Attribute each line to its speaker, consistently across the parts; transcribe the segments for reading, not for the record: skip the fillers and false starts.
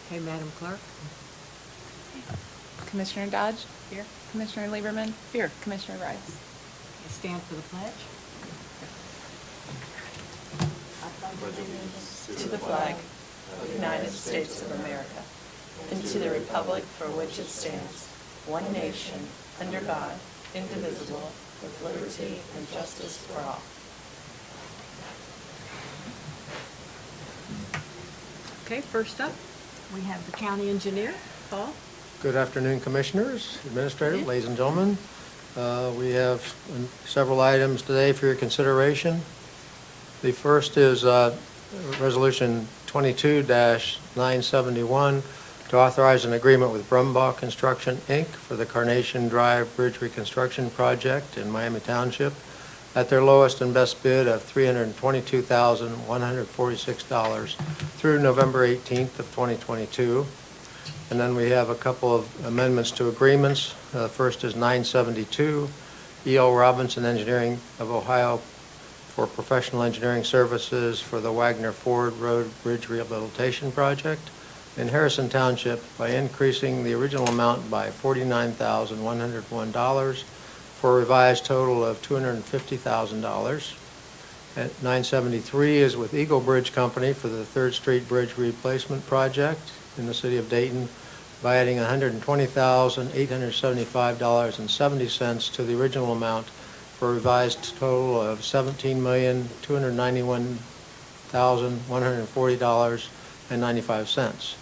Speaker 1: Okay, Madam Clerk?
Speaker 2: Commissioner Dodge?
Speaker 1: Here.
Speaker 2: Commissioner Lieberman?
Speaker 1: Here.
Speaker 2: Commissioner Rice?
Speaker 1: Okay, stand for the pledge.
Speaker 2: To the flag of the United States of America and to the republic for which it stands, one nation, under God, indivisible, with liberty and justice for all.
Speaker 1: Okay, first up, we have the county engineer, Paul.
Speaker 3: Good afternoon, Commissioners, Administrator, ladies and gentlemen. We have several items today for your consideration. The first is Resolution 22-971 to authorize an agreement with Brumbaugh Construction, Inc. for the Carnation Drive Bridge Reconstruction Project in Miami Township at their lowest and best bid of $322,146 through November 18th of 2022. And then we have a couple of amendments to agreements. First is 972, E.L. Robinson Engineering of Ohio for professional engineering services for the Wagner Ford Road Bridge Rehabilitation Project in Harrison Township by increasing the original amount by $49,101 for a revised total of $250,000. At 973 is with Eagle Bridge Company for the 3rd Street Bridge Replacement Project in the city of Dayton by adding $120,875.70 to the original amount for a revised total of $17,291,140.95.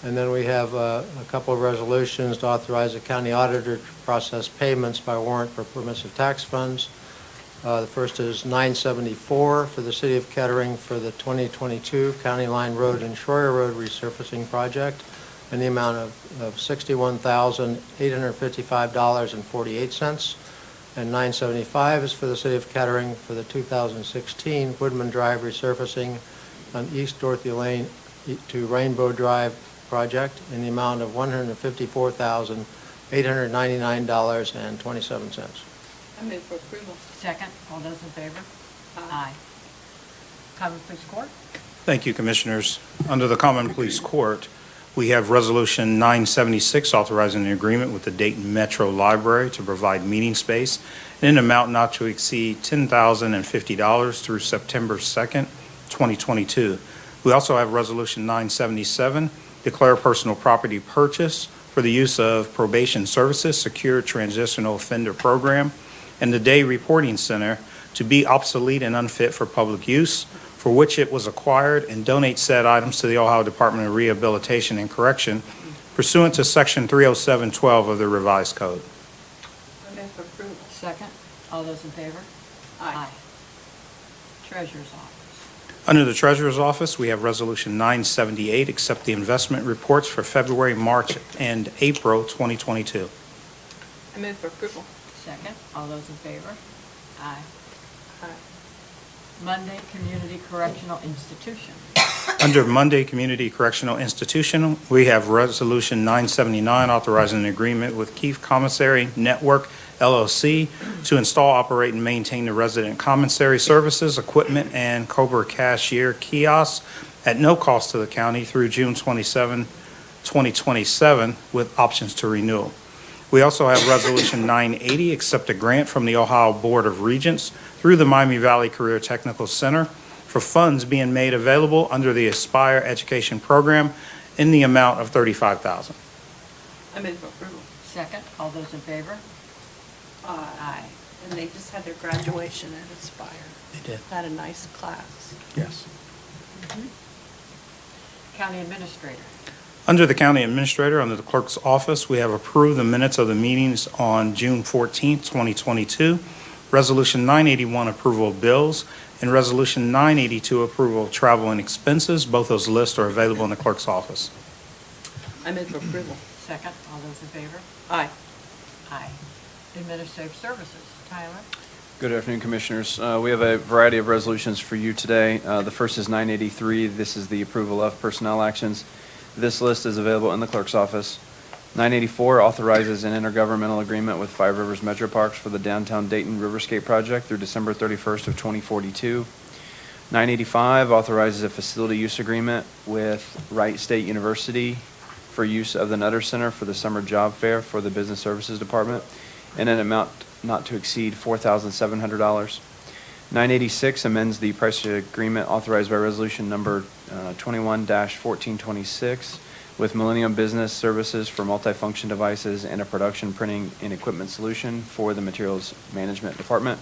Speaker 3: And then we have a couple of resolutions to authorize the county auditor to process payments by warrant for permissive tax funds. The first is 974 for the City of Kettering for the 2022 County Line Road and Schroyer Road resurfacing project in the amount of $61,855.48. And 975 is for the City of Kettering for the 2016 Woodman Drive resurfacing on East Dorothy Lane to Rainbow Drive project in the amount of $154,899.27.
Speaker 2: I move for approval.
Speaker 1: Second, all those in favor? Aye. Common Police Court.
Speaker 4: Thank you, Commissioners. Under the Common Police Court, we have Resolution 976 authorizing an agreement with the Dayton Metro Library to provide meeting space in an amount not to exceed $10,050 through September 2nd, 2022. We also have Resolution 977, declare personal property purchase for the use of Probation Services Secure Transitional Offender Program and the Day Reporting Center to be obsolete and unfit for public use, for which it was acquired, and donate said items to the Ohio Department of Rehabilitation and Correction pursuant to Section 30712 of the Revised Code.
Speaker 2: I move for approval.
Speaker 1: Second, all those in favor? Aye. Treasurer's Office.
Speaker 4: Under the Treasurer's Office, we have Resolution 978, accept the investment reports for February, March, and April 2022.
Speaker 2: I move for approval.
Speaker 1: Second, all those in favor? Aye.
Speaker 2: Aye.
Speaker 1: Monday Community Correctional Institution.
Speaker 4: Under Monday Community Correctional Institution, we have Resolution 979 authorizing an agreement with Keefe Commissary Network LLC to install, operate, and maintain the resident commissary services, equipment, and Cobra cashier kiosks at no cost to the county through June 27, 2027, with options to renewal. We also have Resolution 980, accept a grant from the Ohio Board of Regents through the Miami Valley Career Technical Center for funds being made available under the Aspire Education Program in the amount of $35,000.
Speaker 2: I move for approval.
Speaker 1: Second, all those in favor? Aye.
Speaker 5: And they just had their graduation at Aspire.
Speaker 4: They did.
Speaker 5: Had a nice class.
Speaker 4: Yes.
Speaker 1: County Administrator.
Speaker 4: Under the County Administrator, under the Clerk's Office, we have approved the minutes of the meetings on June 14th, 2022, Resolution 981, approval of bills, and Resolution 982, approval of travel and expenses. Both those lists are available in the Clerk's Office.
Speaker 2: I move for approval.
Speaker 1: Second, all those in favor?
Speaker 2: Aye.
Speaker 1: Aye. Administrative Services. Tyler?
Speaker 6: Good afternoon, Commissioners. We have a variety of resolutions for you today. The first is 983. This is the approval of personnel actions. This list is available in the Clerk's Office. 984 authorizes an intergovernmental agreement with Five Rivers Metro Parks for the downtown Dayton Riverscape project through December 31st of 2042. 985 authorizes a facility use agreement with Wright State University for use of the Nutter Center for the summer job fair for the Business Services Department in an amount not to exceed $4,700. 986 amends the price agreement authorized by resolution number 21-1426 with Millennium Business Services for multifunction devices and a production printing and equipment solution for the Materials Management Department.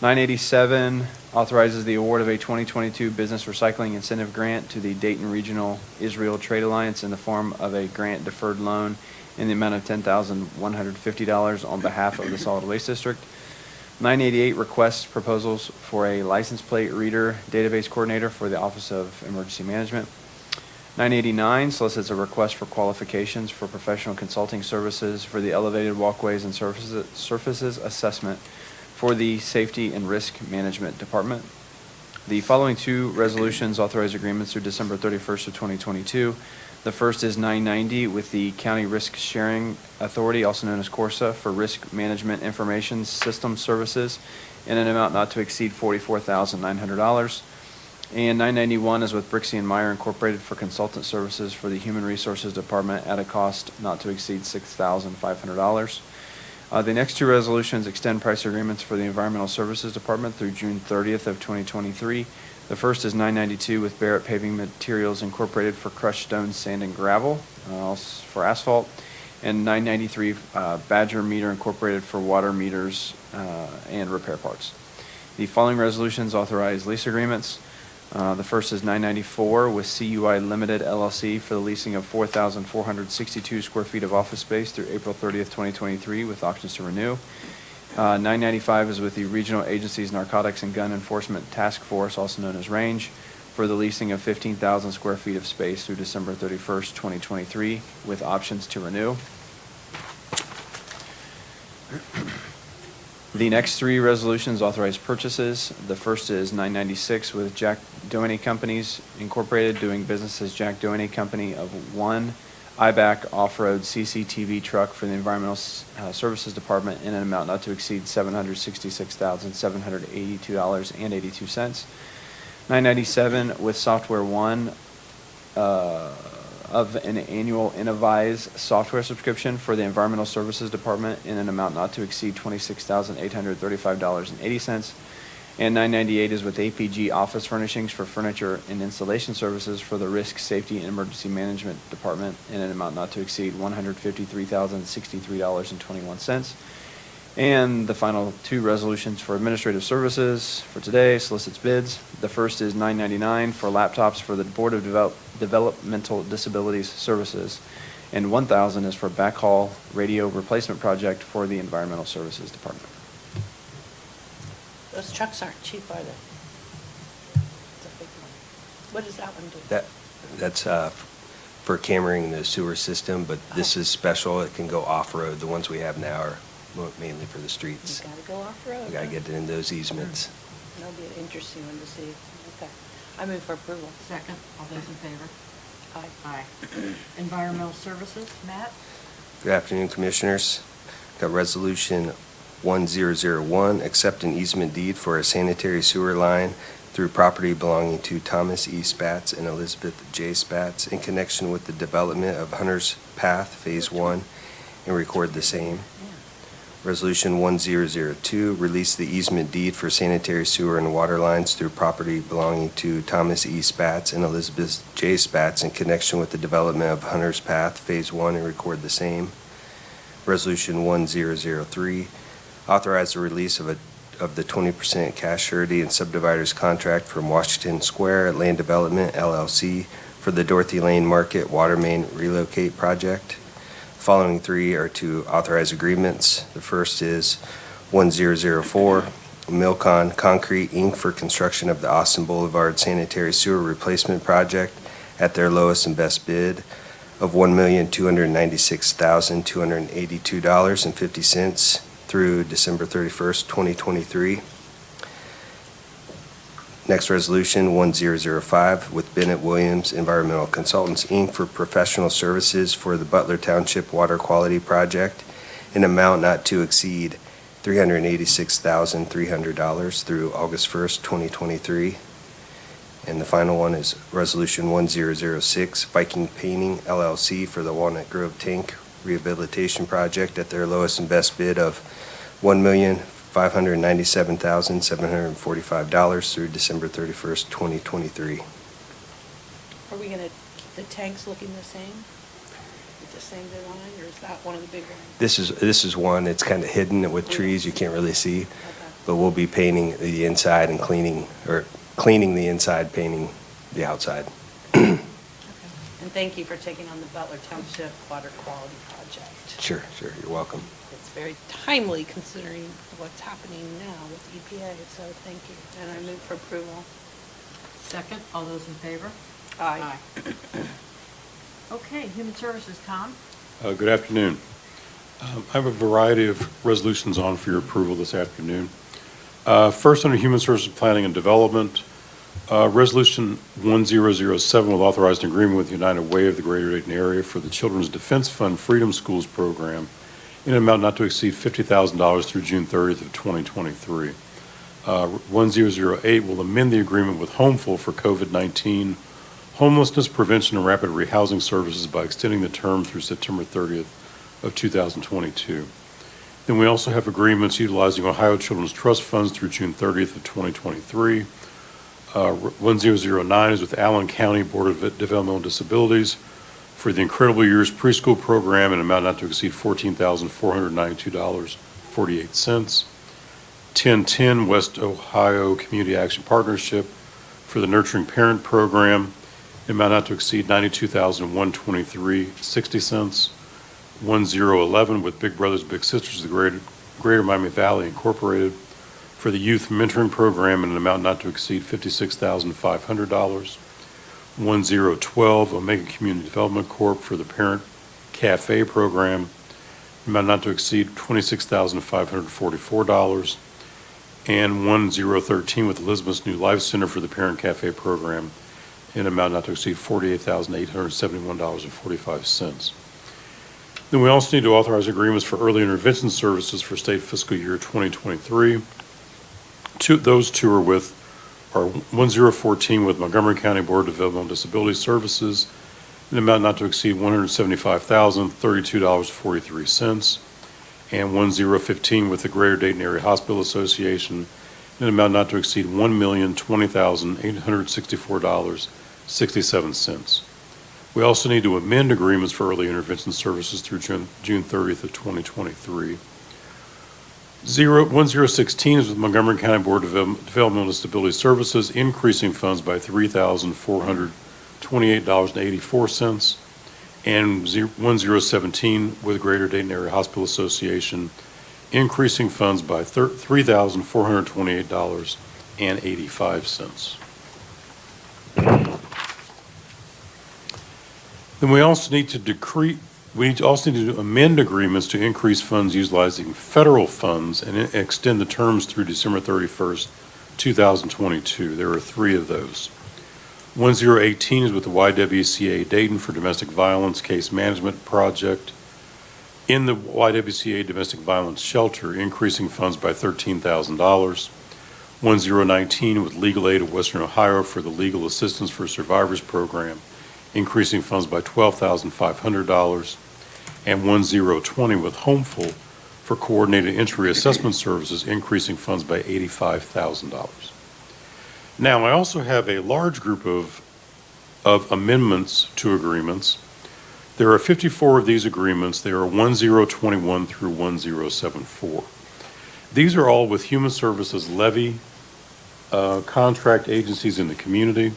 Speaker 6: 987 authorizes the award of a 2022 Business Recycling Incentive Grant to the Dayton Regional Israel Trade Alliance in the form of a grant deferred loan in the amount of $10,150 on behalf of the Solid Waste District. 988 requests proposals for a license plate reader database coordinator for the Office of Emergency Management. 989 solicits a request for qualifications for professional consulting services for the elevated walkways and surfaces assessment for the Safety and Risk Management Department. The following two resolutions authorize agreements through December 31st of 2022. The first is 990 with the County Risk Sharing Authority, also known as CORSA, for Risk Management Information System Services in an amount not to exceed $44,900. And 991 is with Brixey and Meyer Incorporated for consultant services for the Human Resources Department at a cost not to exceed $6,500. The next two resolutions extend price agreements for the Environmental Services Department through June 30th of 2023. The first is 992 with Barrett Paving Materials Incorporated for crushed stone, sand, and gravel for asphalt. And 993 Badger Meter Incorporated for water meters and repair parts. The following resolutions authorize lease agreements. The first is 994 with CUI Limited LLC for the leasing of 4,462 square feet of office space through April 30th, 2023 with options to renew. 995 is with the Regional Agency's Narcotics and Gun Enforcement Task Force, also known as RANGE, for the leasing of 15,000 square feet of space through December 31st, 2023 with options to renew. The next three resolutions authorize purchases. The first is 996 with Jack Doheny Companies Incorporated doing business as Jack Doheny Company of one IBAC off-road CCTV truck for the Environmental Services Department in an amount not to exceed $766,782.82. 997 with Software One of an annual Innovise software subscription for the Environmental Services Department in an amount not to exceed $26,835.80. And 998 is with APG Office Furnishings for furniture and installation services for the Risk, Safety, and Emergency Management Department in an amount not to exceed $153,063.21. And the final two resolutions for administrative services for today solicits bids. The first is 999 for laptops for the Board of Developmental Disabilities Services, and 1,000 is for backhaul radio replacement project for the Environmental Services Department.
Speaker 5: Those trucks aren't cheap, are they? It's a big one. What does that one do?
Speaker 7: That's for cammering the sewer system, but this is special. It can go off-road. The ones we have now are mainly for the streets.
Speaker 5: You gotta go off-road.
Speaker 7: We gotta get in those easements.
Speaker 5: That'll be an interesting one to see. Okay. I move for approval.
Speaker 1: Second, all those in favor?
Speaker 5: Aye.
Speaker 1: Aye. Environmental Services, Matt?
Speaker 7: Good afternoon, Commissioners. Got Resolution 1001, accept an easement deed for a sanitary sewer line through property belonging to Thomas E. Spatz and Elizabeth J. Spatz in connection with the development of Hunter's Path Phase 1 and record the same. Resolution 1002, release the easement deed for sanitary sewer and water lines through property belonging to Thomas E. Spatz and Elizabeth J. Spatz in connection with the development of Hunter's Path Phase 1 and record the same. Resolution 1003, authorize the release of the 20% cash surety and subdivider's contract from Washington Square Land Development LLC for the Dorothy Lane Market Water Main Relocate Project. Following three are to authorize agreements. The first is 1004, Milcon Concrete, Inc. for construction of the Austin Boulevard Sanitary Sewer Replacement Project at their lowest and best bid of $1,296,282.50 through December 31st, 2023. Next resolution, 1005, with Bennett Williams Environmental Consultants, Inc. for professional services for the Butler Township Water Quality Project in amount not to exceed $386,300 through August 1st, 2023. And the final one is Resolution 1006, Viking Painting LLC for the Walnut Grove Tank Rehabilitation Project at their lowest and best bid of $1,597,745 through December 31st, 2023.
Speaker 5: Are we gonna keep the tanks looking the same? With the same design, or is that one of the big ones?
Speaker 7: This is one, it's kind of hidden with trees, you can't really see,
Speaker 5: Okay.
Speaker 7: but we'll be painting the inside and cleaning the inside, painting the outside.
Speaker 5: Okay. And thank you for taking on the Butler Township Water Quality Project.
Speaker 7: Sure, you're welcome.
Speaker 5: It's very timely considering what's happening now with EPA, so thank you. And I move for approval.
Speaker 1: Second, all those in favor?
Speaker 5: Aye.
Speaker 1: Okay, Human Services, Tom?
Speaker 8: Good afternoon. I have a variety of resolutions on for your approval this afternoon. First, under Human Services Planning and Development, Resolution 1007 will authorize an agreement with United Way of the Greater Dayton Area for the Children's Defense Fund Freedom Schools Program in an amount not to exceed $50,000 through June 30th of 2023. 1008 will amend the agreement with Homeful for COVID-19 homelessness prevention and rapid rehousing services by extending the term through September 30th of 2022. Then we also have agreements utilizing Ohio Children's Trust funds through June 30th of 2023. 1009 is with Allen County Board of Developmental Disabilities for the Incredible Years Preschool Program in an amount not to exceed $14,492.48. 1010 West Ohio Community Action Partnership for the Nurturing Parent Program in an amount not to exceed $92,123.60. 1011 with Big Brothers Big Sisters of the Greater Miami Valley Incorporated for the Youth Mentoring Program in an amount not to exceed $56,500. 1012 Omega Community Development Corp. For the Parent Cafe Program, amount not to exceed $26,544. And 1013 with Elizabeth's New Life Center for the Parent Cafe Program in an amount not to exceed $48,871.45. Then we also need to authorize agreements for early intervention services for state fiscal year 2023. Those two are 1014 with Montgomery County Board of Developmental Disability Services in an amount not to exceed $175,032.43, and 1015 with the Greater Dayton Area Hospital Association in an amount not to exceed $1,020,864.67. We also need to amend agreements for early intervention services through June 30th of 2023. 1016 is with Montgomery County Board of Developmental Disability Services, increasing funds by $3,428.84. And 1017 with Greater Dayton Area Hospital Association, increasing funds by $3,428.85. Then we also need to amend agreements to increase funds utilizing federal funds and extend the terms through December 31st, 2022. There are three of those. 1018 is with the YWCA Dayton for Domestic Violence Case Management Project in the YWCA Domestic Violence Shelter, increasing funds by $13,000. 1019 with Legal Aid of Western Ohio for the Legal Assistance for Survivors Program, increasing funds by $12,500. And 1020 with Homeful for Coordinated Entry Assessment Services, increasing funds by $85,000. Now, I also have a large group of amendments to agreements. There are 54 of these agreements. They are 1021 through 1074. These are all with Human Services levy contract agencies in the community.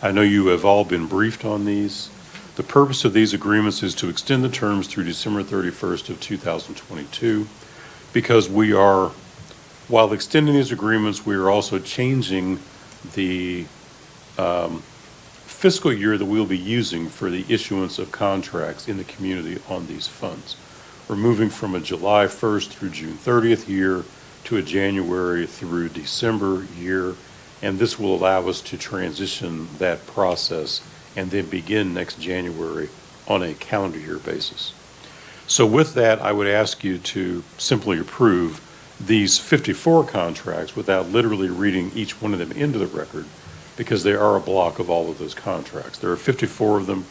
Speaker 8: I know you have all been briefed on these. The purpose of these agreements is to extend the terms through December 31st of 2022, because while extending these agreements, we are also changing the fiscal year that we'll be using for the issuance of contracts in the community on these funds. We're moving from a July 1st through June 30th year to a January through December year, and this will allow us to transition that process and then begin next January on a calendar year basis. So with that, I would ask you to simply approve these 54 contracts without literally reading each one of them into the record, because they are a block of all of those contracts. There are 54 of them,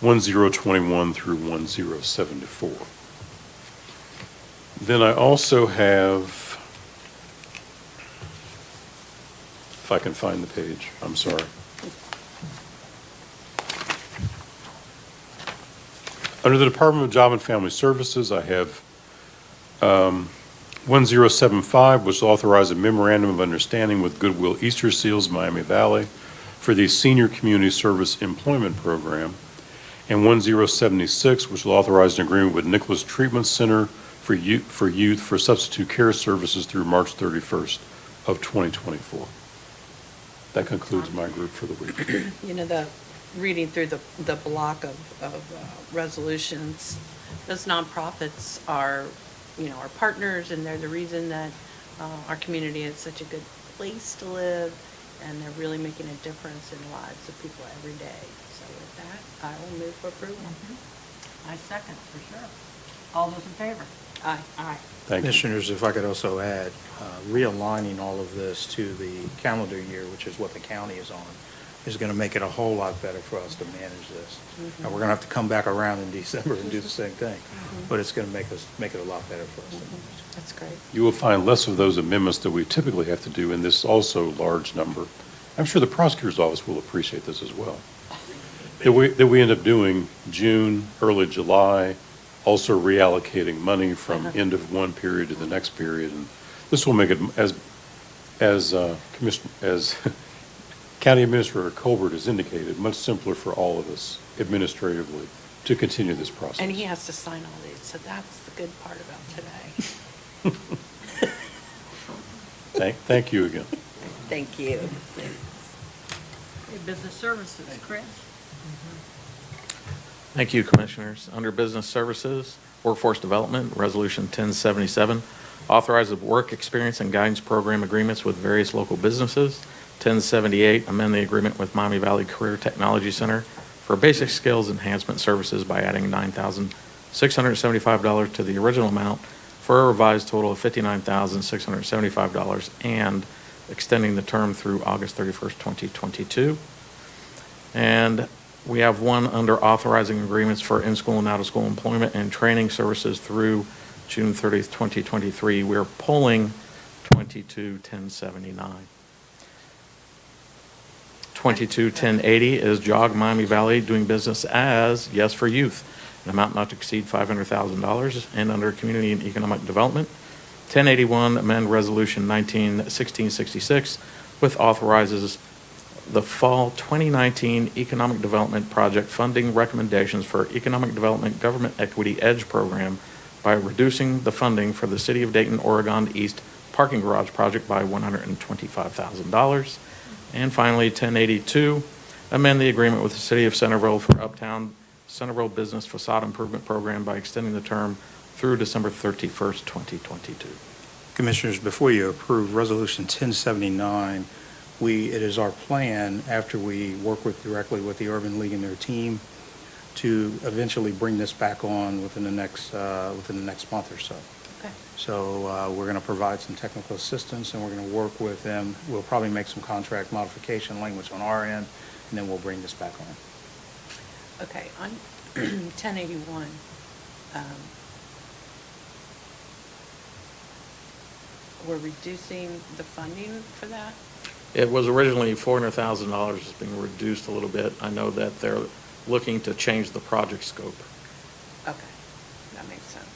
Speaker 8: 1021 through 1074. Then I also have, if I can find the page, I'm sorry. Under the Department of Job and Family Services, I have 1075, which authorized a memorandum of understanding with Goodwill Easter Seals Miami Valley for the Senior Community Service Employment Program, and 1076, which will authorize an agreement with Nicholas Treatment Center for youth for substitute care services through March 31st of 2024. That concludes my group for the week.
Speaker 5: You know, reading through the block of resolutions, those nonprofits are, our partners, and they're the reason that our community is such a good place to live, and they're really making a difference in the lives of people every day. So with that, I will move for approval.
Speaker 1: I second, for sure. All those in favor?
Speaker 5: Aye.
Speaker 1: Aye.
Speaker 8: Thank you.
Speaker 4: Commissioners, if I could also add, realigning all of this to the calendar year, which is what the county is on, is going to make it a whole lot better for us to manage this. Now, we're going to have to come back around in December and do the same thing, but it's going to make it a lot better for us to manage.
Speaker 5: That's great.
Speaker 8: You will find less of those amendments that we typically have to do in this also large number. I'm sure the prosecutor's office will appreciate this as well. That we end up doing June, early July, also reallocating money from end of one period to the next period. And this will make it, as County Administrator Colbert has indicated, much simpler for all of us administratively to continue this process.
Speaker 5: And he has to sign all these, so that's the good part about today.
Speaker 8: Thank you again.
Speaker 5: Thank you.
Speaker 1: Okay, Business Services, Chris?
Speaker 9: Thank you, Commissioners. Under Business Services, Workforce Development, Resolution 1077, authorizes work experience and guidance program agreements with various local businesses. 1078, amend the agreement with Miami Valley Career Technology Center for basic skills enhancement services by adding $9,675 to the original amount for a revised total of $59,675 and extending the term through August 31st, 2022. And we have one under authorizing agreements for in-school and out-of-school employment and training services through June 30th, 2023. We're pulling 22-1079. 22-1080 is JOG Miami Valley doing business as Yes for Youth, an amount not to exceed $500,000. And under Community and Economic Development, 1081, amend Resolution 1666 with authorizes the Fall 2019 Economic Development Project funding recommendations for Economic Development Government Equity Edge Program by reducing the funding for the City of Dayton, Oregon East Parking Garage Project by $125,000. And finally, 1082, amend the agreement with the City of Centerville for Uptown Centerville Business Facade Improvement Program by extending the term through December 31st, 2022.
Speaker 4: Commissioners, before you approve Resolution 1079, it is our plan, after we work directly with the Urban League and their team, to eventually bring this back on within the next month or so.
Speaker 5: Okay.
Speaker 4: So we're going to provide some technical assistance, and we're going to work with them. We'll probably make some contract modification language on our end, and then we'll bring this back on.
Speaker 5: Okay, on 1081, we're reducing the funding for that?
Speaker 9: It was originally $400,000. It's being reduced a little bit. I know that they're looking to change the project scope.
Speaker 5: Okay, that makes sense.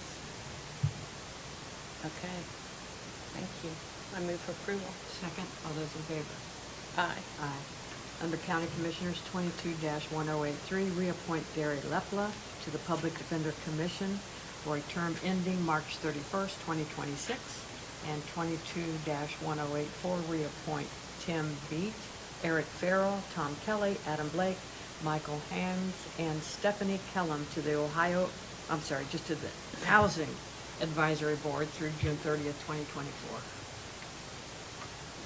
Speaker 5: Okay, thank you. I move for approval.
Speaker 1: Second, all those in favor?
Speaker 5: Aye.
Speaker 1: Aye. Under County Commissioners, 22-1083, reappoint Gary Lepla to the Public Defender Commission for a term ending March 31st, 2026, and 22-1084, reappoint Tim Beat, Eric Farrell, Tom Kelly, Adam Blake, Michael Hans, and Stephanie Kellum to the to the Housing Advisory Board through June 30th, 2024.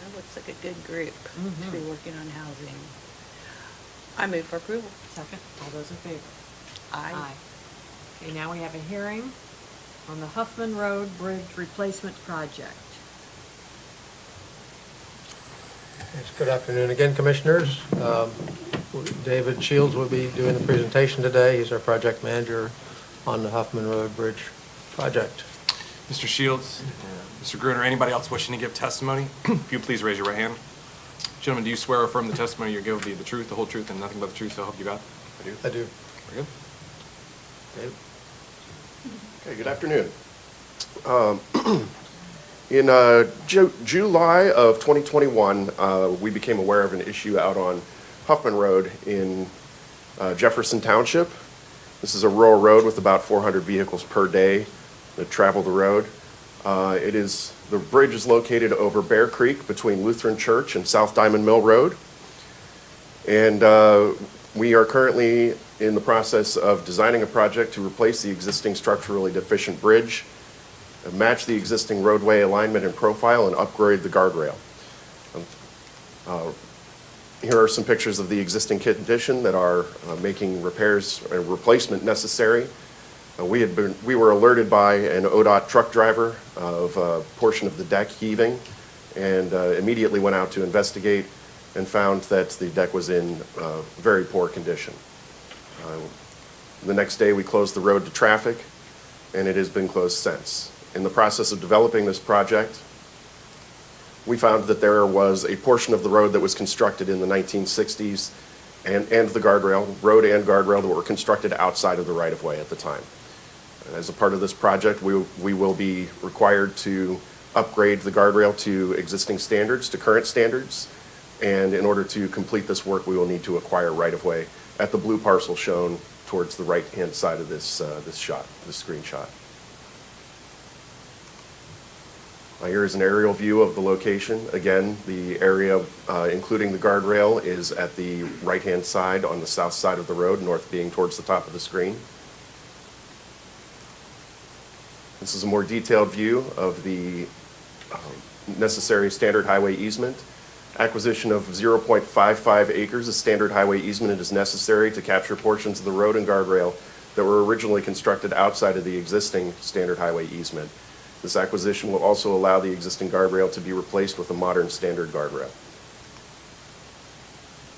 Speaker 5: That looks like a good group to be working on housing. I move for approval.
Speaker 1: Second, all those in favor?
Speaker 5: Aye.
Speaker 1: Okay, now we have a hearing on the Huffman Road Bridge Replacement Project.
Speaker 3: Yes, good afternoon again, Commissioners. David Shields will be doing the presentation today. He's our project manager on the Huffman Road Bridge project.
Speaker 10: Mr. Shields, Mr. Gruner, anybody else wishing to give testimony? If you please raise your right hand. Gentlemen, do you swear or affirm the testimony you give will be the truth, the whole truth, and nothing but the truth, so help you God? I do.
Speaker 3: I do.
Speaker 10: Very good.
Speaker 3: Dave?
Speaker 11: Okay, good afternoon. In July of 2021, we became aware of an issue out on Huffman Road in Jefferson Township. This is a rural road with about 400 vehicles per day that travel the road. The bridge is located over Bear Creek between Lutheran Church and South Diamond Mill Road. And we are currently in the process of designing a project to replace the existing structurally deficient bridge, match the existing roadway alignment and profile, and upgrade the guardrail. Here are some pictures of the existing condition that are making repairs and replacement necessary. We were alerted by an ODOT truck driver of a portion of the deck heaving, and immediately went out to investigate and found that the deck was in very poor condition. The next day we closed the road to traffic, and it has been closed since. In the process of developing this project, we found that there was a portion of the road that was constructed in the 1960s and the road and guardrail that were constructed outside of the right-of-way at the time. As a part of this project, we will be required to upgrade the guardrail to existing standards, to current standards, and in order to complete this work, we will need to acquire right-of-way at the blue parcel shown towards the right-hand side of this screenshot. Here is an aerial view of the location. Again, the area, including the guardrail, is at the right-hand side on the south side of the road, north being towards the top of the screen. This is a more detailed view of the necessary standard highway easement. Acquisition of 0.55 acres of standard highway easement is necessary to capture portions of the road and guardrail that were originally constructed outside of the existing standard highway easement. This acquisition will also allow the existing guardrail to be replaced with a modern standard guardrail.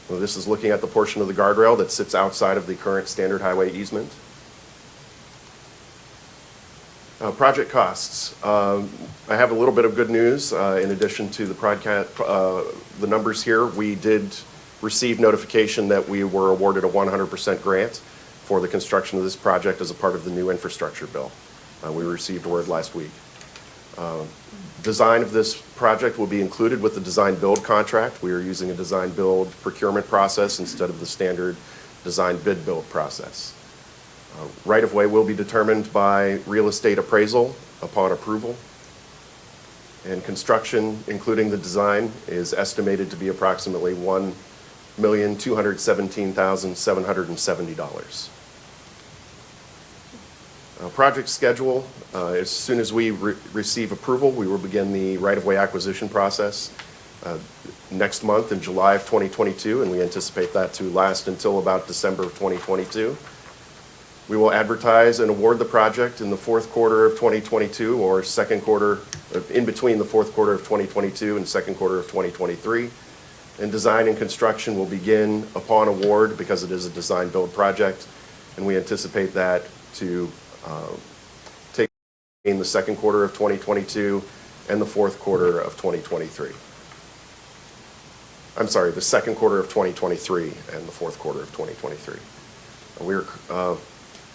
Speaker 11: Well, this is looking at the portion of the guardrail that sits outside of the current standard highway easement. Project costs. I have a little bit of good news. In addition to the numbers here, we did receive notification that we were awarded a 100% grant for the construction of this project as a part of the new infrastructure bill. We received word last week. Design of this project will be included with the design-build contract. We are using a design-build procurement process instead of the standard design-bid-build process. Right-of-way will be determined by real estate appraisal upon approval. And construction, including the design, is estimated to be approximately $1,217,770. Project schedule, as soon as we receive approval, we will begin the right-of-way acquisition process next month in July of 2022, and we anticipate that to last until about December of 2022. We will advertise and award the project in the fourth quarter of 2022 or second quarter, in between the fourth quarter of 2022 and second quarter of 2023. And design and construction will begin upon award because it is a design-build project, and we anticipate that to take in the second quarter of 2022 and the fourth quarter of 2023. I'm sorry, the second quarter of 2023 and the fourth quarter of 2023.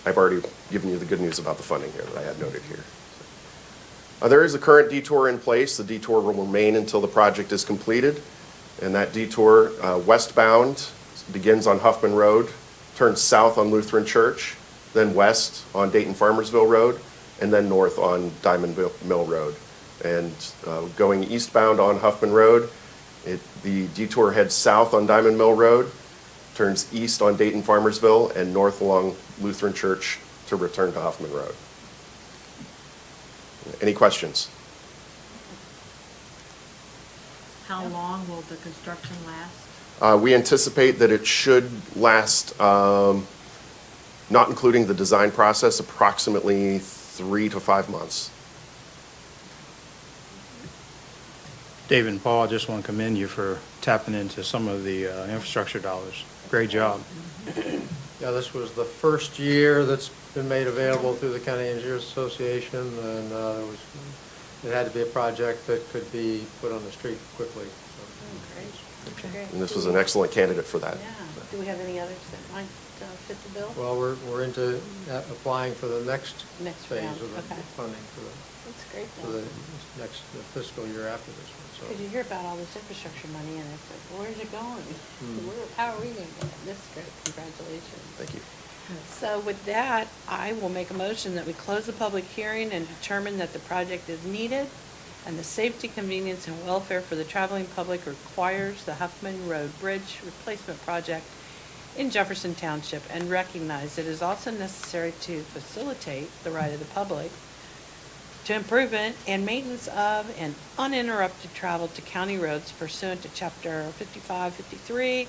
Speaker 11: I've already given you the good news about the funding here that I had noted here. There is a current detour in place. The detour will remain until the project is completed. And that detour westbound begins on Huffman Road, turns south on Lutheran Church, then west on Dayton Farmersville Road, and then north on Diamond Mill Road. And going eastbound on Huffman Road, the detour heads south on Diamond Mill Road, turns east on Dayton Farmersville, and north along Lutheran Church to return to Huffman Road. Any questions?
Speaker 1: How long will the construction last?
Speaker 11: We anticipate that it should last, not including the design process, approximately 3 to 5 months.
Speaker 4: David and Paul, I just want to commend you for tapping into some of the infrastructure dollars. Great job.
Speaker 3: Yeah, this was the first year that's been made available through the County Engineers Association, and it had to be a project that could be put on the street quickly.
Speaker 2: Great.
Speaker 11: And this was an excellent candidate for that.
Speaker 5: Yeah. Do we have any others that might fit the bill?
Speaker 3: Well, we're into applying for the next
Speaker 5: Next
Speaker 3: phase
Speaker 5: round,
Speaker 3: of the
Speaker 5: okay.
Speaker 3: funding for
Speaker 5: That's great,
Speaker 3: the
Speaker 5: though.
Speaker 3: next fiscal year after this one, so.
Speaker 5: Because you hear about all this infrastructure money, and it's like, where's it going? How are we going to get it? This is great. Congratulations.
Speaker 11: Thank you.
Speaker 5: So with that, I will make a motion that we close the public hearing and determine that the project is needed and the safety, convenience, and welfare for the traveling public requires the Huffman Road Bridge Replacement Project in Jefferson Township, and recognize it is also necessary to facilitate the right of the public to improvement and maintenance of and uninterrupted travel to county roads pursuant to Chapter 5553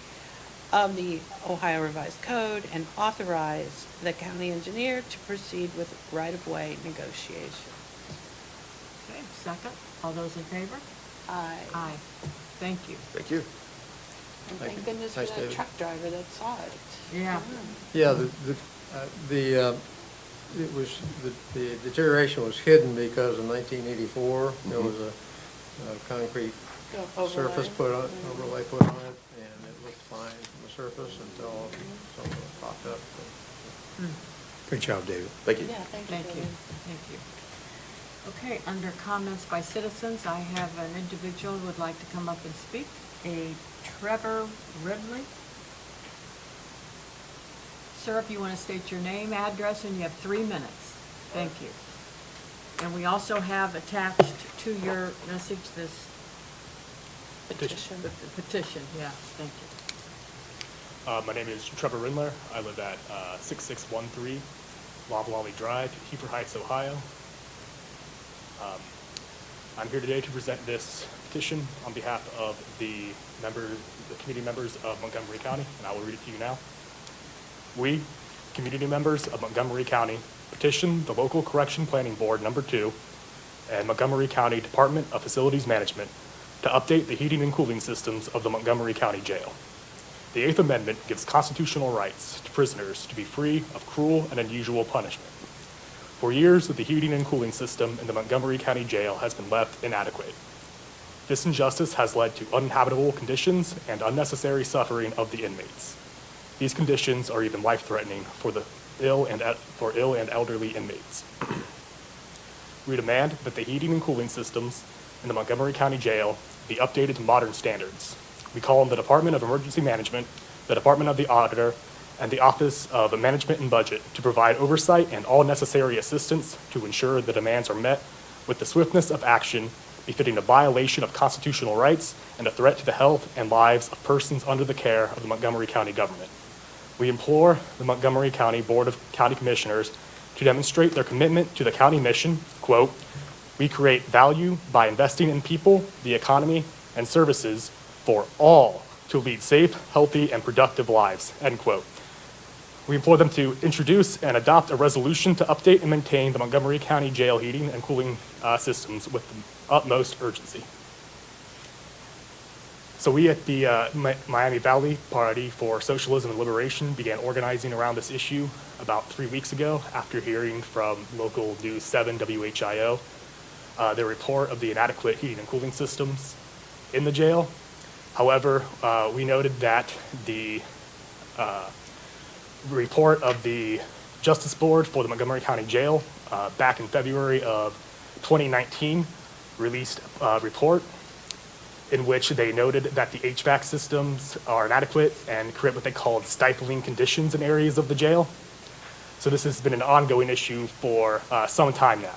Speaker 5: of the Ohio Revised Code, and authorize the county engineer to proceed with right-of-way negotiations.
Speaker 1: Okay, second. All those in favor?
Speaker 5: Aye.
Speaker 1: Aye. Thank you.
Speaker 11: Thank you.
Speaker 5: And
Speaker 3: Thank
Speaker 5: thank
Speaker 3: you.
Speaker 5: goodness for
Speaker 3: Thanks,
Speaker 5: that
Speaker 3: David.
Speaker 5: truck driver that saw it.
Speaker 1: Yeah.
Speaker 3: Yeah, the deterioration was hidden because in 1984, there was a concrete surface put on, overlay put on it, and it looked fine from the surface until something popped up.
Speaker 4: Great job, David.
Speaker 11: Thank you.
Speaker 5: Yeah, thank you,
Speaker 1: Thank you.
Speaker 5: David.
Speaker 1: Thank you. Okay, under comments by citizens, I have an individual who would like to come up and speak, a Trevor Ridley. Sir, if you want to state your name, address, and you have 3 minutes. Thank you. And we also have attached to your message this
Speaker 5: Petition.
Speaker 1: the petition, yeah, thank you.
Speaker 12: My name is Trevor Rindler. I live at 6613 Loblolly Drive, Heber Heights, Ohio. I'm here today to present this petition on behalf of the community members of Montgomery County, and I will read it to you now. We, community members of Montgomery County, petition the local correction planning board number 2 and Montgomery County Department of Facilities Management to update the heating and cooling systems of the Montgomery County Jail. The Eighth Amendment gives constitutional rights to prisoners to be free of cruel and unusual punishment. For years, the heating and cooling system in the Montgomery County Jail has been left inadequate. This injustice has led to uninhabitable conditions and unnecessary suffering of the inmates. These conditions are even life-threatening for ill and elderly inmates. We demand that the heating and cooling systems in the Montgomery County Jail be updated to modern standards. We call on the Department of Emergency Management, the Department of the Auditor, and the Office of Management and Budget to provide oversight and all necessary assistance to ensure the demands are met with the swiftness of action befitting a violation of constitutional rights and a threat to the health and lives of persons under the care of the Montgomery County government. We implore the Montgomery County Board of County Commissioners to demonstrate their commitment to the county mission, quote, "We create value by investing in people, the economy, and services for all to lead safe, healthy, and productive lives," end quote. We implore them to introduce and adopt a resolution to update and maintain the Montgomery County Jail heating and cooling systems with the utmost urgency. So we at the Miami Valley Party for Socialism and Liberation began organizing around this issue about 3 weeks ago after hearing from local News 7 WHIO their report of the inadequate heating and cooling systems in the jail. However, we noted that the report of the Justice Board for the Montgomery County Jail back in February of 2019 released a report in which they noted that the HVAC systems are inadequate and create what they called stifling conditions in areas of the jail. So this has been an ongoing issue for some time now.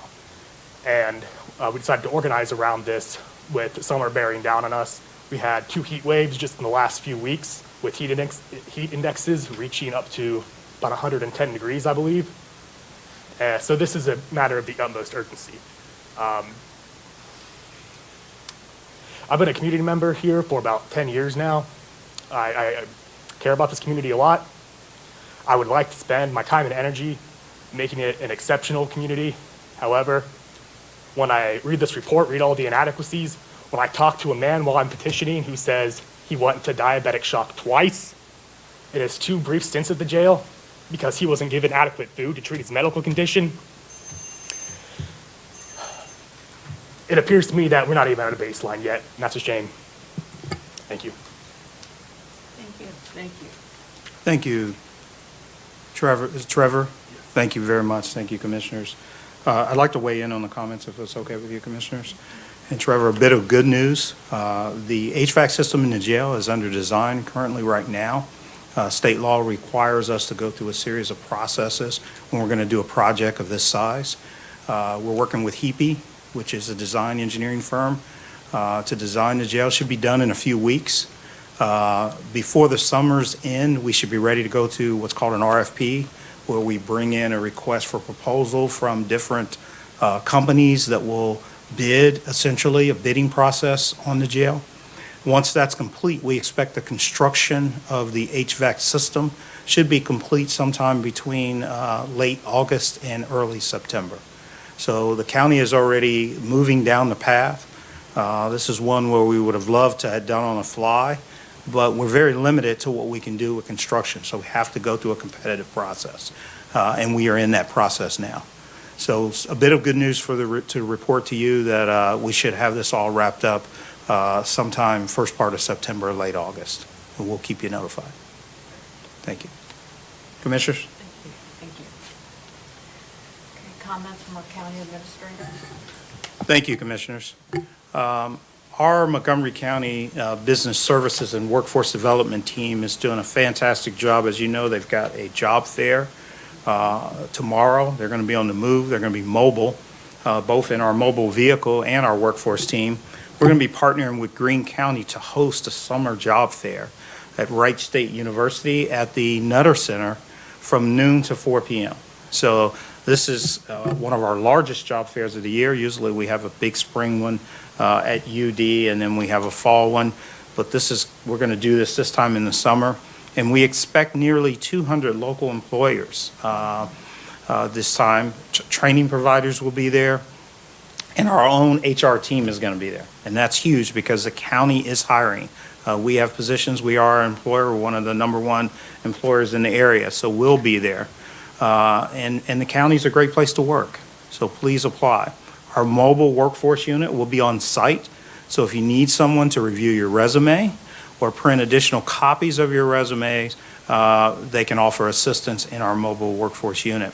Speaker 12: And we decided to organize around this with summer bearing down on us. We had 2 heat waves just in the last few weeks with heat indexes reaching up to about 110 degrees, I believe. So this is a matter of the utmost urgency. I've been a community member here for about 10 years now. I care about this community a lot. I would like to spend my time and energy making it an exceptional community. However, when I read this report, read all the inadequacies, When I talk to a man while I'm petitioning who says he went into diabetic shock twice in his 2 brief stints at the jail because he wasn't given adequate food to treat his medical condition, it appears to me that we're not even at a baseline yet, and that's a shame. Thank you.
Speaker 5: Thank you.
Speaker 1: Thank you.
Speaker 4: Thank you, Trevor. Is it Trevor? Thank you very much. Thank you, Commissioners. I'd like to weigh in on the comments if it's okay with you, Commissioners. And Trevor, a bit of good news. The HVAC system in the jail is under design currently right now. State law requires us to go through a series of processes when we're going to do a project of this size. We're working with HEPE, which is a design engineering firm, to design the jail. Should be done in a few weeks. Before the summer's end, we should be ready to go to what's called an RFP, where we bring in a request for proposal from different companies that will bid, essentially, a bidding process on the jail. Once that's complete, we expect the construction of the HVAC system should be complete sometime between late August and early September. So the county is already moving down the path. This is one where we would have loved to have done on the fly, but we're very limited to what we can do with construction, so we have to go through a competitive process, and we are in that process now. So a bit of good news to report to you that we should have this all wrapped up sometime first part of September or late August, and we'll keep you notified. Thank you. Commissioners?
Speaker 1: Thank you. Okay, comments from our county administrator?
Speaker 4: Thank you, Commissioners. Our Montgomery County Business Services and Workforce Development team is doing a fantastic job. As you know, they've got a job fair tomorrow. They're going to be on the move. They're going to be mobile, both in our mobile vehicle and our workforce team. We're going to be partnering with Greene County to host a summer job fair at Wright State University at the Nutter Center from noon to 4 p.m. So this is one of our largest job fairs of the year. Usually we have a big spring one at UD, and then we have a fall one. But we're going to do this time in the summer. And we expect nearly 200 local employers this time. Training providers will be there, and our own HR team is going to be there. And that's huge because the county is hiring. We have positions. We are an employer. We're one of the #1 employers in the area, so we'll be there. And the county's a great place to work, so please apply. Our mobile workforce unit will be on site, so if you need someone to review your resume or print additional copies of your resumes, they can offer assistance in our mobile workforce unit.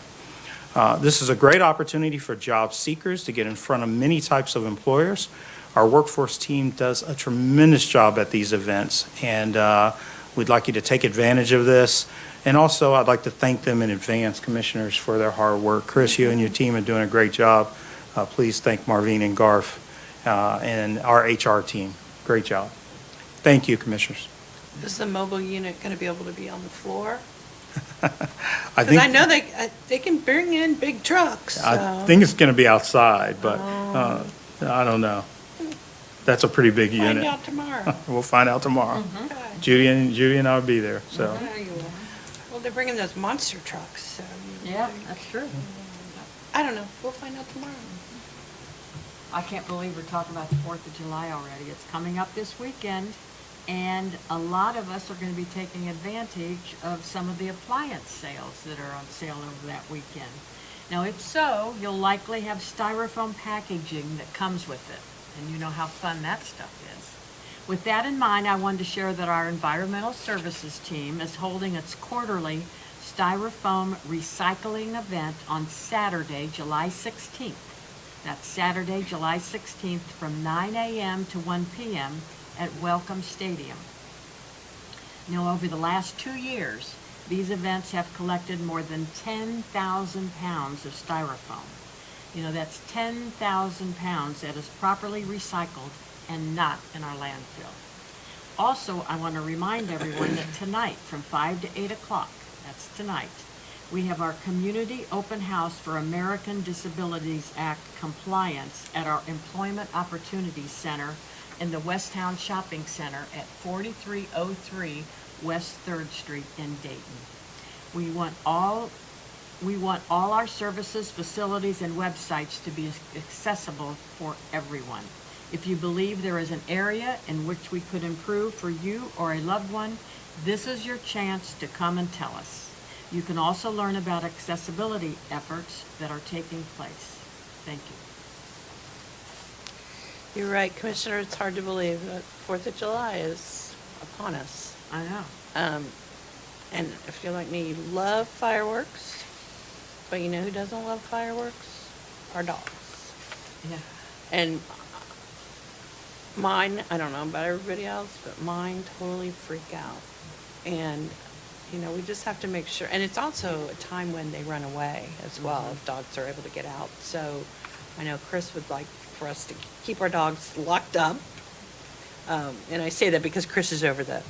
Speaker 4: This is a great opportunity for job seekers to get in front of many types of employers. Our workforce team does a tremendous job at these events, and we'd like you to take advantage of this. And also, I'd like to thank them in advance, Commissioners, for their hard work. Chris, you and your team are doing a great job. Please thank Marvine and Garth and our HR team. Great job. Thank you, Commissioners.
Speaker 5: Is the mobile unit going to be able to be on the floor?
Speaker 4: I
Speaker 5: Because I know they can bring in big trucks.
Speaker 4: I
Speaker 5: so-
Speaker 4: think it's going to be outside, but I don't know. That's a pretty big unit.
Speaker 5: Find out tomorrow.
Speaker 4: We'll find out tomorrow.
Speaker 5: Okay.
Speaker 4: Judy and I will be there, so.
Speaker 5: There you are. Well, they're bringing those monster trucks, so.
Speaker 1: Yeah, that's true.
Speaker 5: I don't know. We'll find out tomorrow.
Speaker 1: I can't believe we're talking about the 4th of July already. It's coming up this weekend, and a lot of us are going to be taking advantage of some of the appliance sales that are on sale over that weekend. Now, if so, you'll likely have styrofoam packaging that comes with it, and you know how fun that stuff is. With that in mind, I wanted to share that our environmental services team is holding its quarterly styrofoam recycling event on Saturday, July 16th. That's Saturday, July 16th from 9 a.m. to 1 p.m. at Welcome Stadium. Now, over the last 2 years, these events have collected more than 10,000 pounds of styrofoam. You know, that's 10,000 pounds that is properly recycled and not in our landfill. Also, I want to remind everyone that tonight from 5 to 8 o'clock, that's tonight, we have our community open house for American Disabilities Act compliance at our Employment Opportunities Center in the Westtown Shopping Center at 4303 West 3rd Street in Dayton. We want all our services, facilities, and websites to be accessible for everyone. If you believe there is an area in which we could improve for you or a loved one, this is your chance to come and tell us. You can also learn about accessibility efforts that are taking place. Thank you.
Speaker 5: You're right, Commissioner, it's hard to believe that 4th of July is upon us.
Speaker 1: I know.
Speaker 5: And if you're like me, you love fireworks, but you know who doesn't love fireworks? Our dogs.
Speaker 1: Yeah.
Speaker 5: And mine, I don't know about everybody else, but mine totally freak out. And, you know, we just have to make sure, and it's also a time when they run away as well, if dogs are able to get out. So I know Chris would like for us to keep our dogs locked up. And I say that because Chris is over the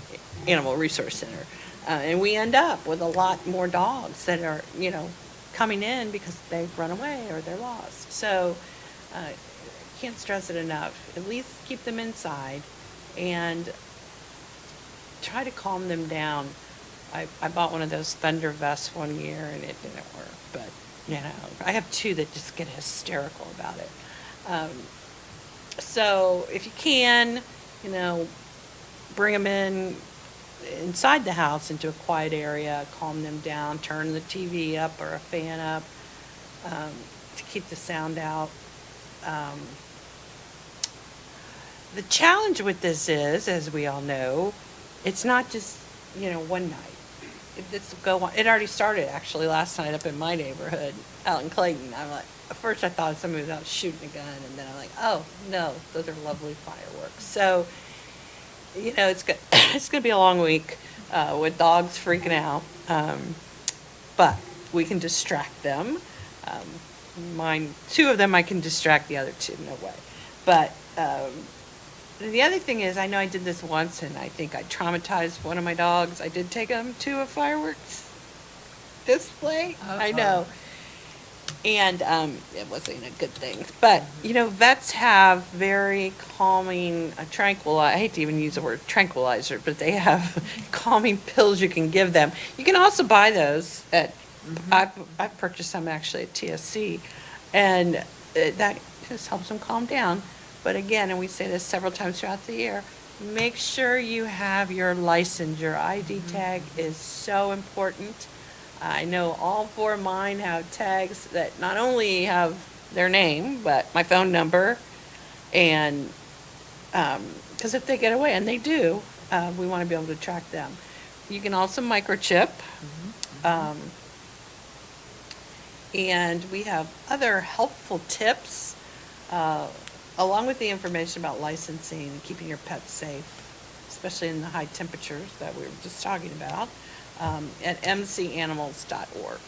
Speaker 5: Animal Resource Center. And we end up with a lot more dogs that are, you know, coming in because they've run away or they're lost. So can't stress it enough. At least keep them inside and try to calm them down. I bought one of those thunder vests one year and it didn't work. But, you know, I have two that just get hysterical about it. So if you can, you know, bring them inside the house into a quiet area, calm them down, turn the TV up or a fan up to keep the sound out. The challenge with this is, as we all know, it's not just, you know, one night. It already started actually last night up in my neighborhood out in Clayton. I'm like, at first I thought somebody was out shooting a gun, and then I'm like, oh no, those are lovely fireworks. So, you know, it's gonna be a long week with dogs freaking out, but we can distract them. Two of them I can distract, the other two, no way. But the other thing is, I know I did this once, and I think I traumatized one of my dogs. I did take him to a fireworks display. I know. And it wasn't a good thing. But, you know, vets have very calming, I hate to even use the word tranquilizer, but they have calming pills you can give them. You can also buy those at, I've purchased some actually at TSC, and that just helps them calm down. But again, and we say this several times throughout the year, make sure you have your license. Your ID tag is so important. I know all 4 of mine have tags that not only have their name, but my phone number. And because if they get away, and they do, we want to be able to track them. You can also microchip. And we have other helpful tips, along with the information about licensing and keeping your pets safe, especially in the high temperatures that we were just talking about, at mcanimals.org.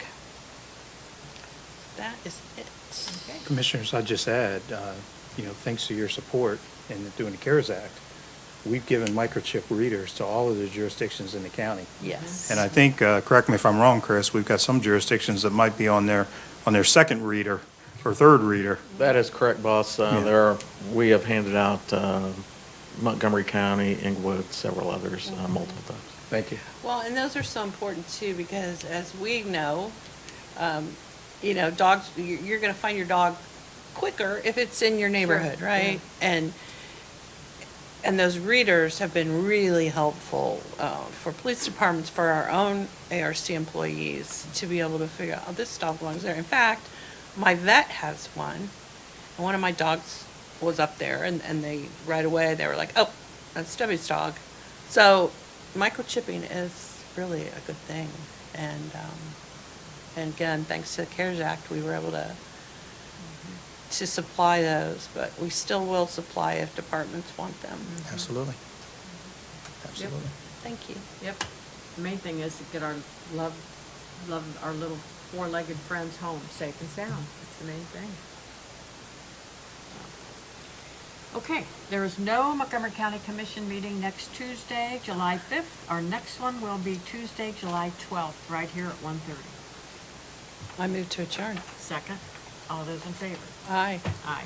Speaker 5: That is it. Okay.
Speaker 4: Commissioners, I'd just add, you know, thanks to your support in doing the CARES Act, we've given microchip readers to all of the jurisdictions in the county.
Speaker 5: Yes.
Speaker 4: And I think, correct me if I'm wrong, Chris, we've got some jurisdictions that might be on their second reader or third reader.
Speaker 9: That is correct, boss. We have handed out Montgomery County, Inglewood, several others, multiple times.
Speaker 4: Thank you.
Speaker 5: Well, and those are so important too, because as we know, you know, dogs, you're going to find your dog quicker if it's in your neighborhood, right? Yeah. And those readers have been really helpful for police departments, for our own ARC employees to be able to figure out, oh, this dog belongs there. In fact, my vet has one, and one of my dogs was up there, and they right away they were like, oh, that's Debbie's dog. So microchipping is really a good thing, and again, thanks to the CARES Act, we were able to supply those, but we still will supply if departments want them.
Speaker 4: Absolutely. Absolutely.
Speaker 1: Yep.
Speaker 5: Thank you.
Speaker 1: Yep. The main thing is to get our love our little 4-legged friends home safe and sound. That's the main thing. Okay, there is no Montgomery County Commission meeting next Tuesday, July 5th. Our next one will be Tuesday, July 12th, right here at 1:30.
Speaker 5: I move to adjourn.
Speaker 1: Second. All those in favor?
Speaker 5: Aye.
Speaker 1: Aye.